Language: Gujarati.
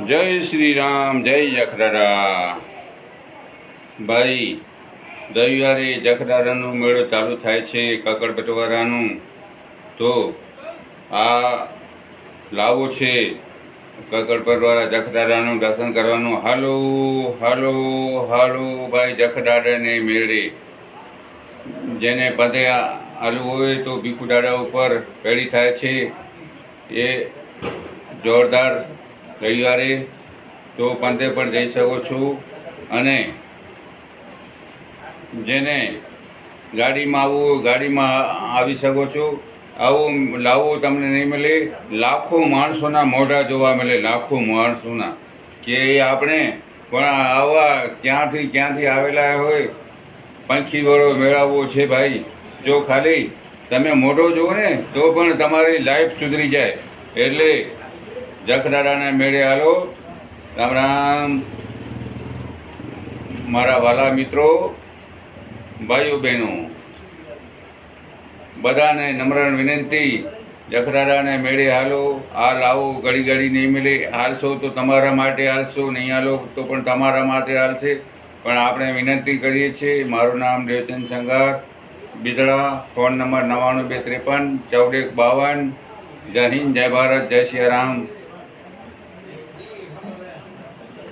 જય શ્રી રામ, જય જખરારા. ભાઈ, રવિવારે જખરારાનો મેળો ચાલુ થાય છે, કાકડ બટવારાનું. તો આ લાવો છે કાકડ બટવારા જખરારાનું દર્શન કરવાનું. હાલો હાલો હાલો ભાઈ, જખરારાને મેળે જેને પદે આલુ હોય તો ભીખુ દાડા ઉપર પેડી થાય છે. એ જોરદાર રવિવારે તો પંથે પણ જઈ શકો છો. અને જેને ગાડીમાં આવવું હોય ગાડીમાં આવી શકો છો. આવું લાવો તમને નહીં મળે. લાખો માણસોના મોઢા જોવા મળે, લાખો માણસોના, કે આપણે પણ આવા ક્યાંથી આવેલા હોય. પંખી વાળો મેળાવો છે ભાઈ. જો ખાલી તમે મોઢો જુઓ ને તો પણ તમારી લાઈફ સુધરી જાય. એટલે જખરારાના મેળે હાલો. રામ રામ મારા વાલા મિત્રો, ભાઈઓ બહેનો, બધાને નમ્ર વિનંતી, જખરારાને મેળે હાલો. આ લાવો ઘડી ઘડી નહીં મળે. હાલશો તો તમારા માટે હાલશો, નહીં હાલો તો પણ તમારા માટે હાલશે. પણ આપણે વિનંતી કરીએ છીએ. મારું નામ દેવચંદ સંઘાર, બિદડા. Phone number 9253 1452. જય હિન્દ, જય ભારત, જય શ્રી રામ.